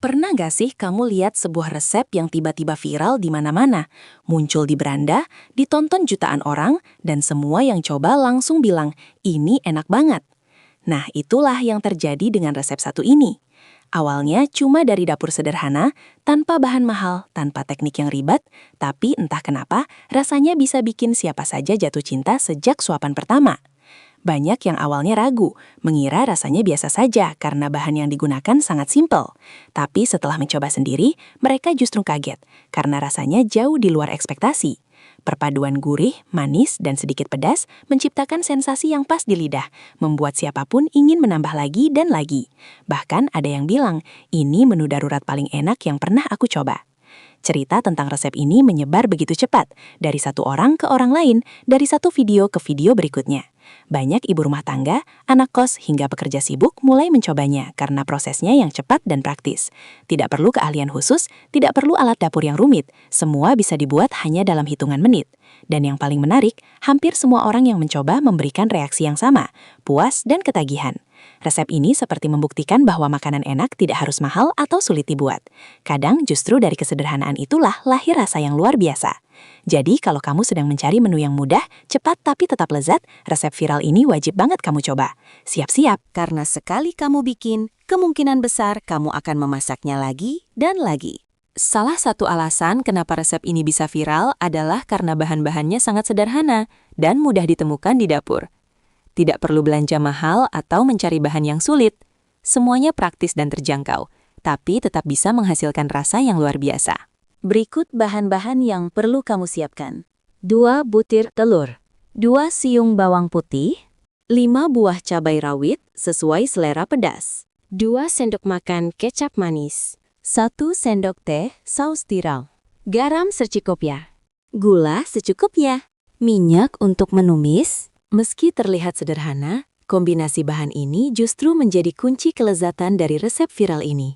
Pernah gak sih kamu lihat sebuah resep yang tiba-tiba viral di mana-mana, muncul di beranda, ditonton jutaan orang, dan semua yang coba langsung bilang, ini enak banget. Nah, itulah yang terjadi dengan resep satu ini. Awalnya cuma dari dapur sederhana, tanpa bahan mahal, tanpa teknik yang ribet, tapi entah kenapa rasanya bisa bikin siapa saja jatuh cinta sejak suapan pertama. Banyak yang awalnya ragu, mengira rasanya biasa saja karena bahan yang digunakan sangat simpel. Tapi setelah mencoba sendiri, mereka justru kaget karena rasanya jauh di luar ekspektasi. Perpaduan gurih, manis, dan sedikit pedas menciptakan sensasi yang pas di lidah, membuat siapapun ingin menambah lagi dan lagi. Bahkan ada yang bilang, ini menu darurat paling enak yang pernah aku coba. Cerita tentang resep ini menyebar begitu cepat, dari satu orang ke orang lain, dari satu video ke video berikutnya. Banyak ibu rumah tangga, anak kos, hingga pekerja sibuk mulai mencobanya karena prosesnya yang cepat dan praktis. Tidak perlu keahlian khusus, tidak perlu alat dapur yang rumit, semua bisa dibuat hanya dalam hitungan menit. Dan yang paling menarik, hampir semua orang yang mencoba memberikan reaksi yang sama, puas dan ketagihan. Resep ini seperti membuktikan bahwa makanan enak tidak harus mahal atau sulit dibuat. Kadang justru dari kesederhanaan itulah lahir rasa yang luar biasa. Jadi kalau kamu sedang mencari menu yang mudah, cepat tapi tetap lezat, resep viral ini wajib banget kamu coba. Siap-siap, karena sekali kamu bikin, kemungkinan besar kamu akan memasaknya lagi dan lagi. Salah satu alasan kenapa resep ini bisa viral adalah karena bahan-bahannya sangat sederhana dan mudah ditemukan di dapur. Tidak perlu belanja mahal atau mencari bahan yang sulit. Semuanya praktis dan terjangkau, tapi tetap bisa menghasilkan rasa yang luar biasa. Berikut bahan-bahan yang perlu kamu siapkan. 2 butir telur, 2 siung bawang putih, 5 buah cabai rawit sesuai selera pedas, 2 sendok makan kecap manis, 1 sendok teh saus tiram, garam secukupnya, gula secukupnya, minyak untuk menumis. Meski terlihat sederhana, kombinasi bahan ini justru menjadi kunci kelezatan dari resep viral ini.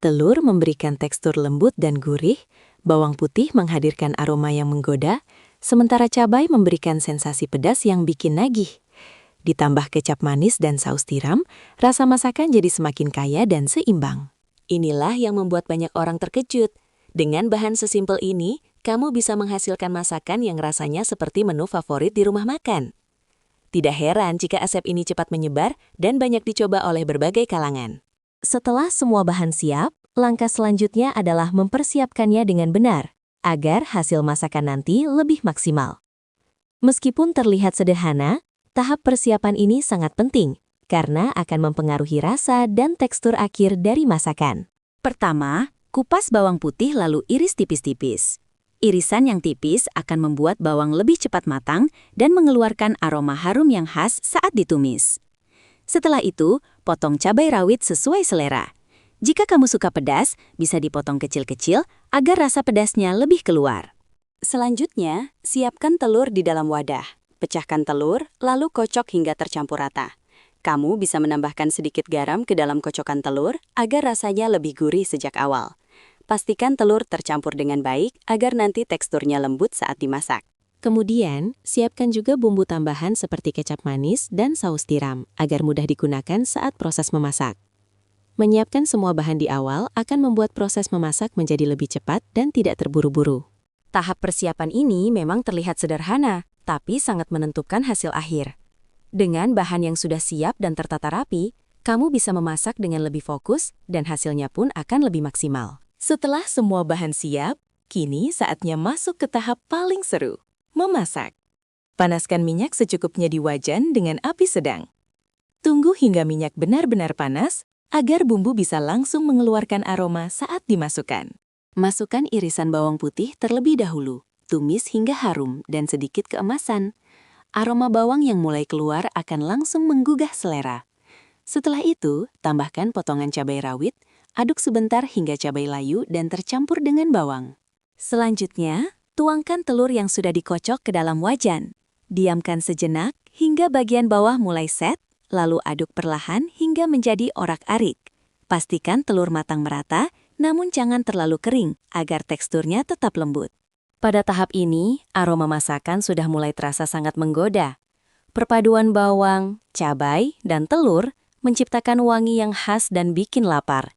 Telur memberikan tekstur lembut dan gurih, bawang putih menghadirkan aroma yang menggoda, sementara cabai memberikan sensasi pedas yang bikin nagih. Ditambah kecap manis dan saus tiram, rasa masakan jadi semakin kaya dan seimbang. Inilah yang membuat banyak orang terkejut. Dengan bahan sesimpel ini, kamu bisa menghasilkan masakan yang rasanya seperti menu favorit di rumah makan. Tidak heran jika resep ini cepat menyebar dan banyak dicoba oleh berbagai kalangan. Setelah semua bahan siap, langkah selanjutnya adalah mempersiapkannya dengan benar, agar hasil masakan nanti lebih maksimal. Meskipun terlihat sederhana, tahap persiapan ini sangat penting, karena akan mempengaruhi rasa dan tekstur akhir dari masakan. Pertama, kupas bawang putih lalu iris tipis-tipis. Irisan yang tipis akan membuat bawang lebih cepat matang dan mengeluarkan aroma harum yang khas saat ditumis. Setelah itu, potong cabai rawit sesuai selera. Jika kamu suka pedas, bisa dipotong kecil-kecil agar rasa pedasnya lebih keluar. Selanjutnya, siapkan telur di dalam wadah. Pecahkan telur, lalu kocok hingga tercampur rata. Kamu bisa menambahkan sedikit garam ke dalam kocokan telur agar rasanya lebih gurih sejak awal. Pastikan telur tercampur dengan baik agar nanti teksturnya lembut saat dimasak. Kemudian, siapkan juga bumbu tambahan seperti kecap manis dan saus tiram agar mudah digunakan saat proses memasak. Menyiapkan semua bahan di awal akan membuat proses memasak menjadi lebih cepat dan tidak terburu-buru. Tahap persiapan ini memang terlihat sederhana, tapi sangat menentukan hasil akhir. Dengan bahan yang sudah siap dan tertata rapi, kamu bisa memasak dengan lebih fokus dan hasilnya pun akan lebih maksimal. Setelah semua bahan siap, kini saatnya masuk ke tahap paling seru, memasak. Panaskan minyak secukupnya di wajan dengan api sedang. Tunggu hingga minyak benar-benar panas, agar bumbu bisa langsung mengeluarkan aroma saat dimasukkan. Masukkan irisan bawang putih terlebih dahulu, tumis hingga harum dan sedikit keemasan. Aroma bawang yang mulai keluar akan langsung menggugah selera. Setelah itu, tambahkan potongan cabai rawit, aduk sebentar hingga cabai layu dan tercampur dengan bawang. Selanjutnya, tuangkan telur yang sudah dikocok ke dalam wajan. Diamkan sejenak hingga bagian bawah mulai set, lalu aduk perlahan hingga menjadi orak-arik. Pastikan telur matang merata, namun jangan terlalu kering agar teksturnya tetap lembut. Pada tahap ini, aroma masakan sudah mulai terasa sangat menggoda. Perpaduan bawang, cabai, dan telur menciptakan wangi yang khas dan bikin lapar.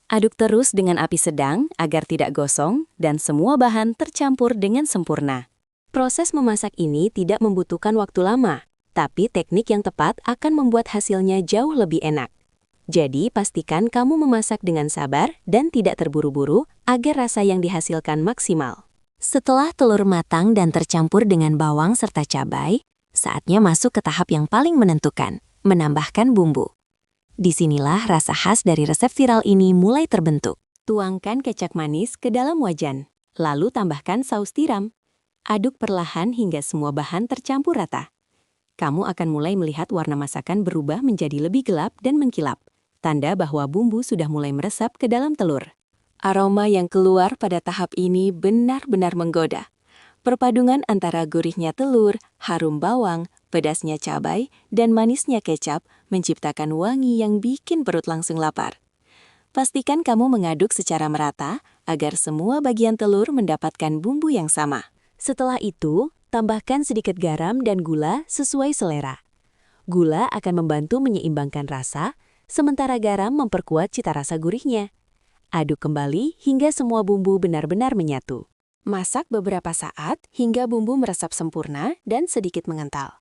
Aduk terus dengan api sedang agar tidak gosong dan semua bahan tercampur dengan sempurna. Proses memasak ini tidak membutuhkan waktu lama, tapi teknik yang tepat akan membuat hasilnya jauh lebih enak. Jadi, pastikan kamu memasak dengan sabar dan tidak terburu-buru agar rasa yang dihasilkan maksimal. Setelah telur matang dan tercampur dengan bawang serta cabai, saatnya masuk ke tahap yang paling menentukan, menambahkan bumbu. Disinilah rasa khas dari resep viral ini mulai terbentuk. Tuangkan kecap manis ke dalam wajan, lalu tambahkan saus tiram. Aduk perlahan hingga semua bahan tercampur rata. Kamu akan mulai melihat warna masakan berubah menjadi lebih gelap dan mengkilap, tanda bahwa bumbu sudah mulai meresap ke dalam telur. Aroma yang keluar pada tahap ini benar-benar menggoda. Perpaduan antara gurihnya telur, harum bawang, pedasnya cabai, dan manisnya kecap menciptakan wangi yang bikin perut langsung lapar. Pastikan kamu mengaduk secara merata agar semua bagian telur mendapatkan bumbu yang sama. Setelah itu, tambahkan sedikit garam dan gula sesuai selera. Gula akan membantu menyeimbangkan rasa, sementara garam memperkuat cita rasa gurihnya. Aduk kembali hingga semua bumbu benar-benar menyatu. Masak beberapa saat hingga bumbu meresap sempurna dan sedikit mengental.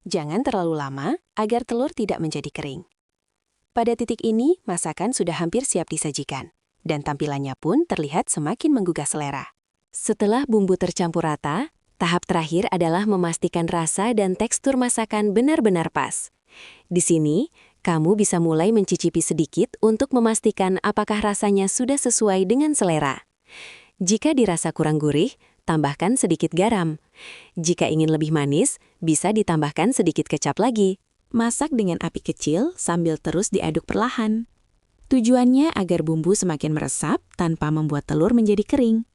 Jangan terlalu lama agar telur tidak menjadi kering. Pada titik ini, masakan sudah hampir siap disajikan, dan tampilannya pun terlihat semakin menggugah selera. Setelah bumbu tercampur rata, tahap terakhir adalah memastikan rasa dan tekstur masakan benar-benar pas. Di sini, kamu bisa mulai mencicipi sedikit untuk memastikan apakah rasanya sudah sesuai dengan selera. Jika dirasa kurang gurih, tambahkan sedikit garam. Jika ingin lebih manis, bisa ditambahkan sedikit kecap lagi. Masak dengan api kecil sambil terus diaduk perlahan. Tujuannya agar bumbu semakin meresap tanpa membuat telur menjadi kering.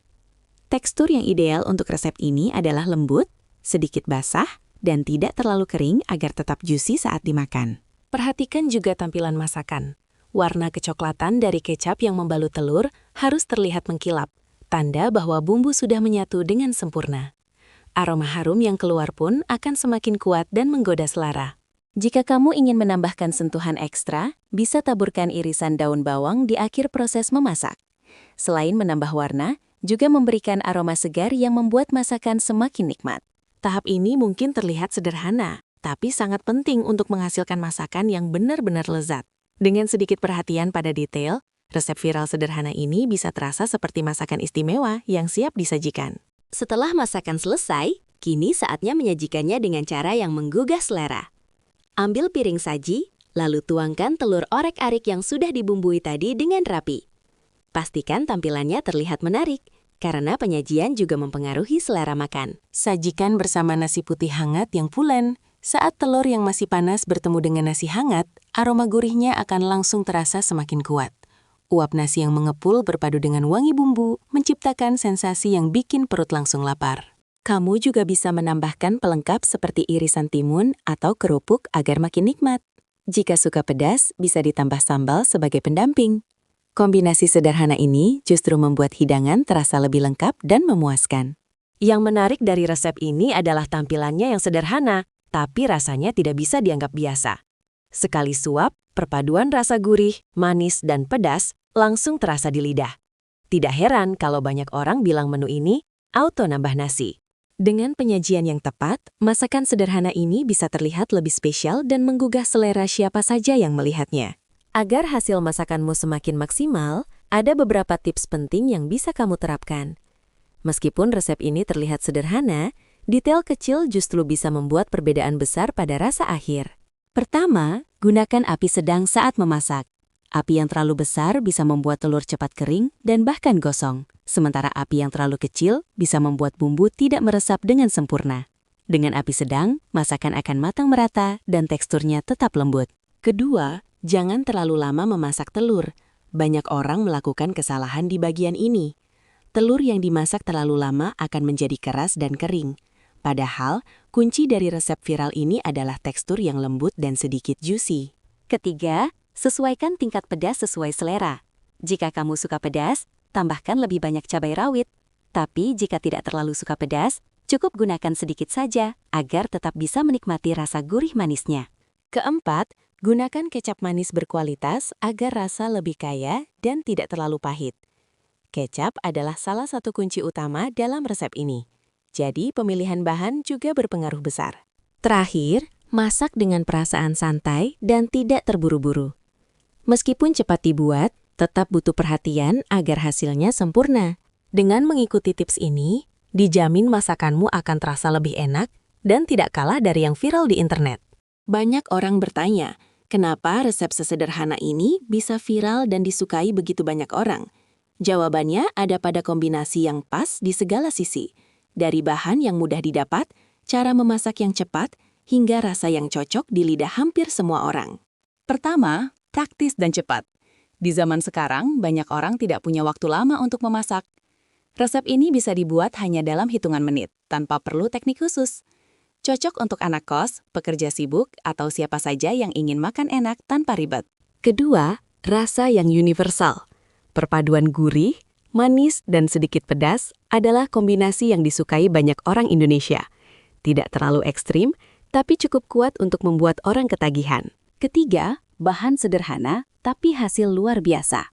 Tekstur yang ideal untuk resep ini adalah lembut, sedikit basah, dan tidak terlalu kering agar tetap juicy saat dimakan. Perhatikan juga tampilan masakan. Warna kecoklatan dari kecap yang membalut telur harus terlihat mengkilap, tanda bahwa bumbu sudah menyatu dengan sempurna. Aroma harum yang keluar pun akan semakin kuat dan menggoda selera. Jika kamu ingin menambahkan sentuhan ekstra, bisa taburkan irisan daun bawang di akhir proses memasak. Selain menambah warna, juga memberikan aroma segar yang membuat masakan semakin nikmat. Tahap ini mungkin terlihat sederhana, tapi sangat penting untuk menghasilkan masakan yang benar-benar lezat. Dengan sedikit perhatian pada detail, resep viral sederhana ini bisa terasa seperti masakan istimewa yang siap disajikan. Setelah masakan selesai, kini saatnya menyajikannya dengan cara yang menggugah selera. Ambil piring saji, lalu tuangkan telur orek-arik yang sudah dibumbui tadi dengan rapi. Pastikan tampilannya terlihat menarik, karena penyajian juga mempengaruhi selera makan. Sajikan bersama nasi putih hangat yang pulen. Saat telur yang masih panas bertemu dengan nasi hangat, aroma gurihnya akan langsung terasa semakin kuat. Uap nasi yang mengepul berpadu dengan wangi bumbu menciptakan sensasi yang bikin perut langsung lapar. Kamu juga bisa menambahkan pelengkap seperti irisan timun atau kerupuk agar makin nikmat. Jika suka pedas, bisa ditambah sambal sebagai pendamping. Kombinasi sederhana ini justru membuat hidangan terasa lebih lengkap dan memuaskan. Yang menarik dari resep ini adalah tampilannya yang sederhana, tapi rasanya tidak bisa dianggap biasa. Sekali suap, perpaduan rasa gurih, manis, dan pedas langsung terasa di lidah. Tidak heran kalau banyak orang bilang menu ini auto nambah nasi. Dengan penyajian yang tepat, masakan sederhana ini bisa terlihat lebih spesial dan menggugah selera siapa saja yang melihatnya. Agar hasil masakanmu semakin maksimal, ada beberapa tips penting yang bisa kamu terapkan. Meskipun resep ini terlihat sederhana, detail kecil justru bisa membuat perbedaan besar pada rasa akhir. Pertama, gunakan api sedang saat memasak. Api yang terlalu besar bisa membuat telur cepat kering dan bahkan gosong, sementara api yang terlalu kecil bisa membuat bumbu tidak meresap dengan sempurna. Dengan api sedang, masakan akan matang merata dan teksturnya tetap lembut. Kedua, jangan terlalu lama memasak telur. Banyak orang melakukan kesalahan di bagian ini. Telur yang dimasak terlalu lama akan menjadi keras dan kering. Padahal, kunci dari resep viral ini adalah tekstur yang lembut dan sedikit juicy. Ketiga, sesuaikan tingkat pedas sesuai selera. Jika kamu suka pedas, tambahkan lebih banyak cabai rawit. Tapi jika tidak terlalu suka pedas, cukup gunakan sedikit saja agar tetap bisa menikmati rasa gurih manisnya. Keempat, Gunakan kecap manis berkualitas agar rasa lebih kaya dan tidak terlalu pahit. Kecap adalah salah satu kunci utama dalam resep ini. Jadi pemilihan bahan juga berpengaruh besar. Terakhir, masak dengan perasaan santai dan tidak terburu-buru. Meskipun cepat dibuat, tetap butuh perhatian agar hasilnya sempurna. Dengan mengikuti tips ini, dijamin masakanmu akan terasa lebih enak dan tidak kalah dari yang viral di internet. Banyak orang bertanya, kenapa resep sesederhana ini bisa viral dan disukai begitu banyak orang? Jawabannya ada pada kombinasi yang pas di segala sisi. Dari bahan yang mudah didapat, cara memasak yang cepat, hingga rasa yang cocok di lidah hampir semua orang. Pertama, praktis dan cepat. Di zaman sekarang, banyak orang tidak punya waktu lama untuk memasak. Resep ini bisa dibuat hanya dalam hitungan menit, tanpa perlu teknik khusus. Cocok untuk anak kos, pekerja sibuk, atau siapa saja yang ingin makan enak tanpa ribet. Kedua, rasa yang universal. Perpaduan gurih, manis, dan sedikit pedas adalah kombinasi yang disukai banyak orang Indonesia. Tidak terlalu ekstrim, tapi cukup kuat untuk membuat orang ketagihan. Ketiga, bahan sederhana, tapi hasil luar biasa.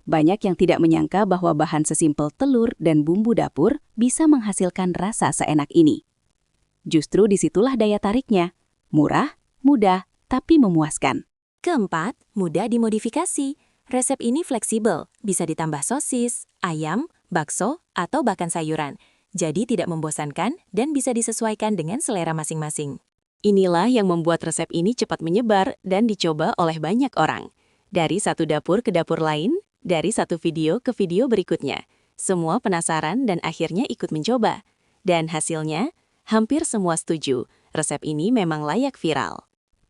Banyak yang tidak menyangka bahwa bahan sesimpel telur dan bumbu dapur bisa menghasilkan rasa seenak ini. Justru disitulah daya tariknya. Murah, mudah, tapi memuaskan. Keempat, mudah dimodifikasi. Resep ini fleksibel, bisa ditambah sosis, ayam, bakso, atau bahkan sayuran. Jadi tidak membosankan dan bisa disesuaikan dengan selera masing-masing. Inilah yang membuat resep ini cepat menyebar dan dicoba oleh banyak orang. Dari satu dapur ke dapur lain, dari satu video ke video berikutnya. Semua penasaran dan akhirnya ikut mencoba. Dan hasilnya, hampir semua setuju, resep ini memang layak viral.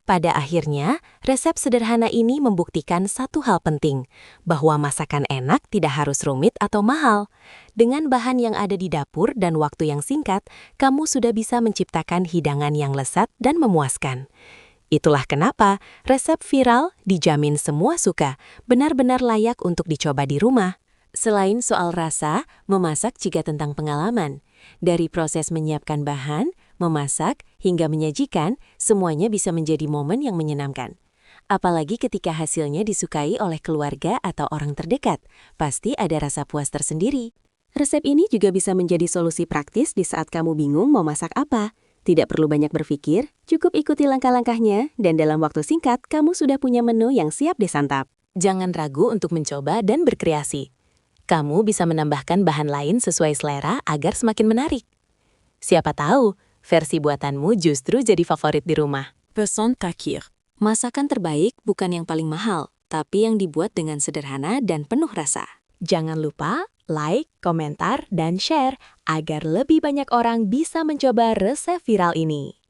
Pada akhirnya, resep sederhana ini membuktikan satu hal penting, bahwa masakan enak tidak harus rumit atau mahal. Dengan bahan yang ada di dapur dan waktu yang singkat, kamu sudah bisa menciptakan hidangan yang lezat dan memuaskan. Itulah kenapa resep viral dijamin semua suka, benar-benar layak untuk dicoba di rumah. Selain soal rasa, memasak juga tentang pengalaman. Dari proses menyiapkan bahan, memasak, hingga menyajikan, semuanya bisa menjadi momen yang menyenangkan. Apalagi ketika hasilnya disukai oleh keluarga atau orang terdekat, pasti ada rasa puas tersendiri. Resep ini juga bisa menjadi solusi praktis di saat kamu bingung mau masak apa. Tidak perlu banyak berpikir, cukup ikuti langkah-langkahnya, dan dalam waktu singkat kamu sudah punya menu yang siap disantap. Jangan ragu untuk mencoba dan berkreasi. Kamu bisa menambahkan bahan lain sesuai selera agar semakin menarik. Siapa tahu, versi buatanmu justru jadi favorit di rumah. Pesan terakhir. Masakan terbaik bukan yang paling mahal, tapi yang dibuat dengan sederhana dan penuh rasa. Jangan lupa like, komentar, dan share agar lebih banyak orang bisa mencoba resep viral ini.